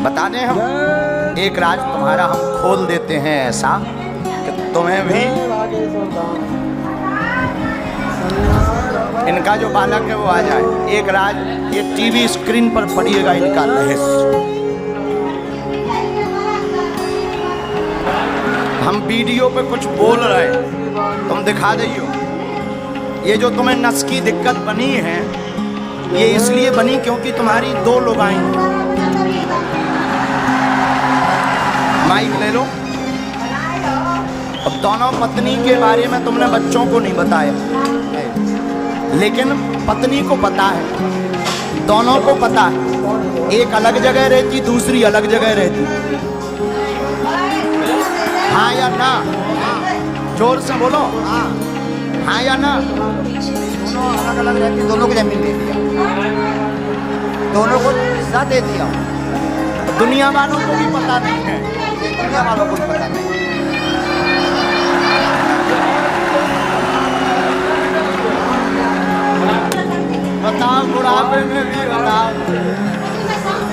बता दें हम, एक राज तुम्हारा हम खोल देते हैं ऐसा कि तुम्हें भी, इनका जो बालक है वो आ जाए। एक राज ये टीवी स्क्रीन पर पड़िएगा इनका रहस्य। हम वीडियो पे कुछ बोल रहे हैं, तुम दिखा दइयो। ये जो तुम्हें नस की दिक्कत बनी है, ये इसलिए बनी क्योंकि तुम्हारी दो लोग आई। माइक ले लो। अब दोनों पत्नी के बारे में तुमने बच्चों को नहीं बताया, लेकिन पत्नी को पता है, दोनों को पता है। एक अलग जगह रहती, दूसरी अलग जगह रहती। हाँ या ना? जोर से बोलो। हाँ या ना? दोनों अलग अलग रहती, दोनों को जमीन दे दिया, दोनों को हिस्सा दे दिया। दुनिया वालों को भी पता नहीं है, दुनिया वालों को भी पता नहीं। बताओ, बुढ़ापे में भी बताओ।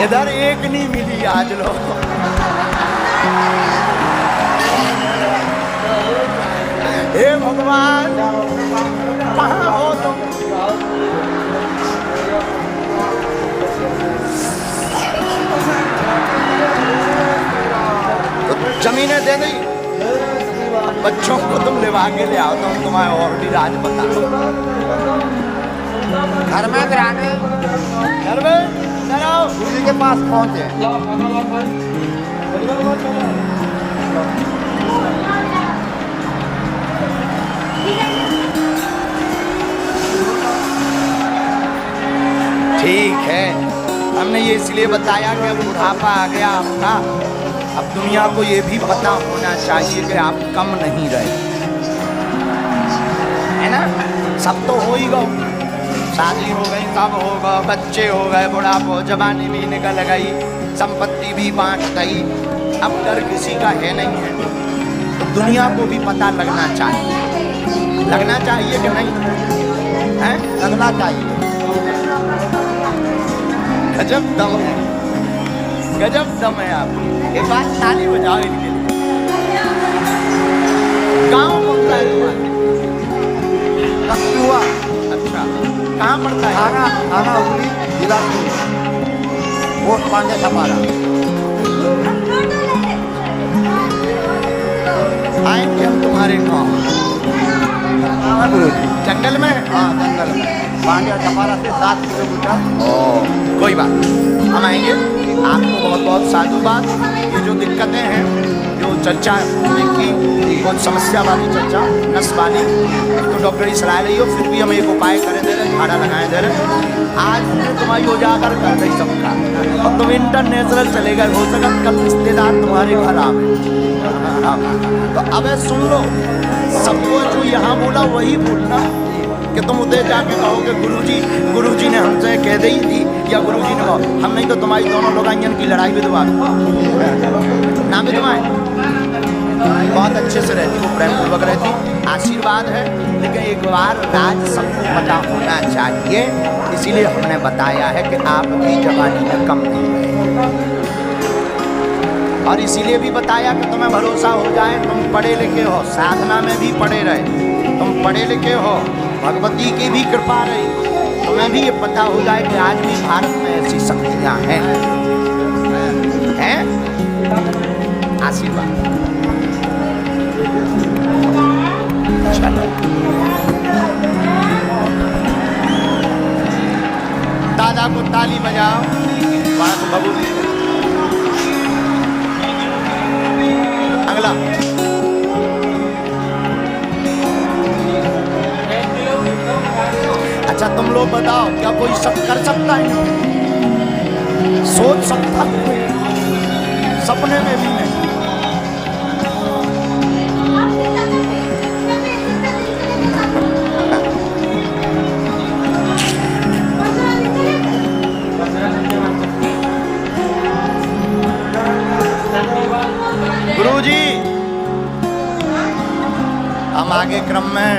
इधर एक नहीं मिली आज लो। हे भगवान, कहाँ हो तुम? तो जमीनें दे दी, बच्चों को तुम लिवा के ले आओ, तो तुम्हारे और भी राज बता। घर में गिराने, घर में आओ, गुरु के पास पहुंचे। ठीक है, हमने ये इसलिए बताया कि अब बुढ़ापा आ गया आपका। अब दुनिया को ये भी पता होना चाहिए कि आप कम नहीं रहे, है ना? सब तो हो ही गो, शादी हो गई, सब हो गए, बच्चे हो गए, बुढ़ापा, जवानी भी निकल गई, संपत्ति भी बांट गई। अब डर किसी का है नहीं है। तो दुनिया को भी पता लगना चाहिए, लगना चाहिए कि नहीं है? लगना चाहिए। गजब दम है, गजब दम है आप। एक बात ताली बजाओ इनके लिए। गाँव कौन सा है तुम्हारा? कस्तूआ। अच्छा, कहाँ पड़ता है? थाना उगली, जिला पोस्ट पांडे छपारा। आएंगे हम तुम्हारे गाँव। गुरु जी जंगल में? हाँ, जंगल में, पांड्या छपारा से 7 किलोमीटर। कोई बात, हम आएंगे। आपको बहुत बहुत साधुवाद। ये जो दिक्कतें हैं, जो चर्चा की, बहुत समस्या वाली चर्चा, नस वाली, तो डॉक्टरी सलाह रही हो, फिर भी हम एक उपाय करें दे रहे, झाड़ा लगाए दे रहे। आज हमने तुम्हारी उजागर कर दी सबका, और तुम इंटरनेशनल चले गए। हो सका कल रिश्तेदार तुम्हारे घर आवे। तो अब सुन लो, सबको जो यहाँ बोला वही बोलना, कि तुम उधर जाके कहोगे गुरुजी ने हमसे कह दी थी, या गुरुजी ने कहो। हम नहीं तो तुम्हारी दोनों लोग आइयन की लड़ाई विधवा ना विधवाएं बहुत अच्छे से रहती, वो प्रेम पूर्वक रहती, आशीर्वाद है। लेकिन एक बार राज सबको पता होना चाहिए, इसीलिए हमने बताया है कि आप भी जवानी में कम नहीं रहे। और इसीलिए भी बताया कि तुम्हें भरोसा हो जाए, तुम पढ़े लिखे हो, साधना में भी पढ़े रहे, तुम पढ़े लिखे हो, भगवती की भी कृपा रही, तुम्हें भी ये पता हो जाए कि आज भी भारत में ऐसी शक्तियाँ हैं। आशीर्वाद। दादा को ताली बजाओ, बात बबूल। अगला अच्छा, तुम लोग बताओ, क्या कोई सब कर सकता है? सोच सकता है? सपने में भी नहीं। गुरुजी, हम आगे क्रम में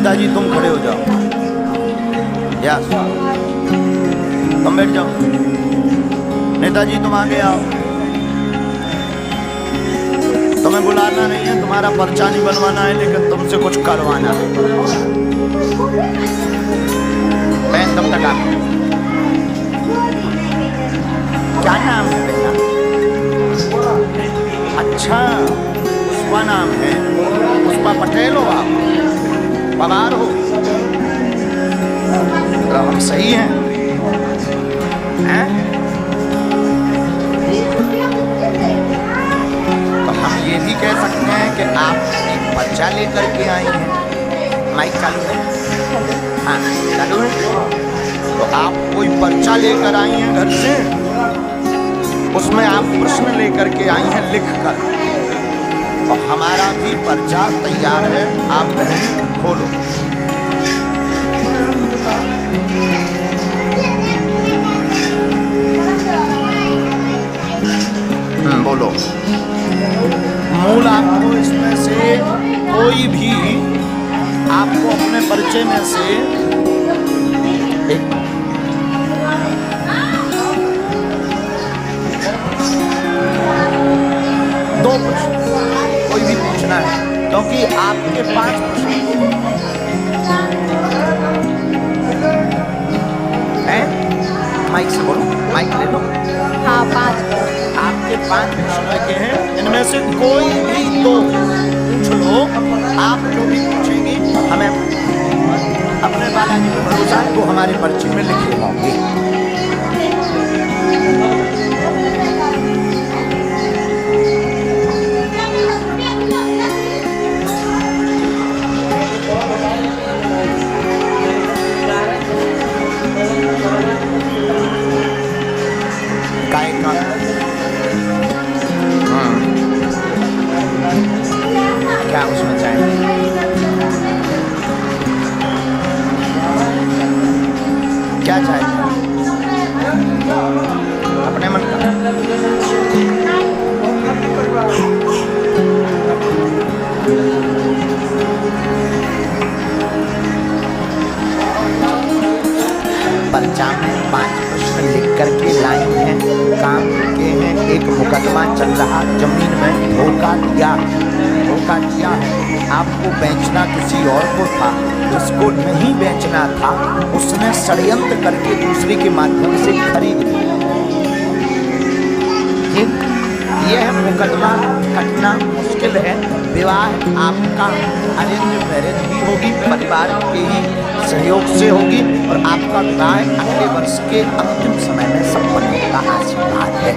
नेताजी तुम खड़े हो जाओ, यस तुम बैठ जाओ। नेताजी तुम आगे आओ, तुम्हें बुलाना नहीं है, तुम्हारा पर्चा नहीं बनवाना है, लेकिन तुमसे कुछ करवाना है। बहन तुम तक आप, क्या नाम है बेटा? अच्छा पुष्पा नाम है, पुष्पा पटेल हो आप, पवार हो, तो हम सही हैं, हैं? तो हम ये भी कह सकते हैं कि आप एक पर्चा लेकर के आई हैं। माइक चालू है? हाँ चालू है। तो आप कोई पर्चा लेकर आई हैं घर से, उसमें आप प्रश्न लेकर के आई हैं लिख कर, और हमारा भी पर्चा तैयार है, आप बहन खोलो। बोलो। मूल आपको इसमें से कोई भी, आपको अपने पर्चे में से एक दो प्रश्न कोई भी पूछना है, क्योंकि आपके 5 प्रश्न हैं। माइक से बोलो, माइक ले लो। हाँ 5 आपके 5 प्रश्न के हैं, इनमें से कोई भी 2 पूछ लो। आप जो भी पूछेंगी हमें अपने बालाजी पे भरोसा है, वो हमारे पर्चे में लिखे होंगे। काय का क्या उसमें चाहिए? क्या चाहिए अपने मन का? पर्चा में 5 प्रश्न लिख करके लाई हैं, काम के हैं। एक मुकदमा चल रहा, जमीन में धोखा दिया है, आपको बेचना किसी और को था, जिसको नहीं बेचना था उसने षड्यंत्र करके दूसरे के माध्यम से खरीद ली। यह मुकदमा कटना मुश्किल है। विवाह आपका अरेंज मैरिज भी होगी, परिवार के ही सहयोग से होगी, और आपका विवाह अगले वर्ष के अंतिम समय में संपन्न होगा। आशीर्वाद है।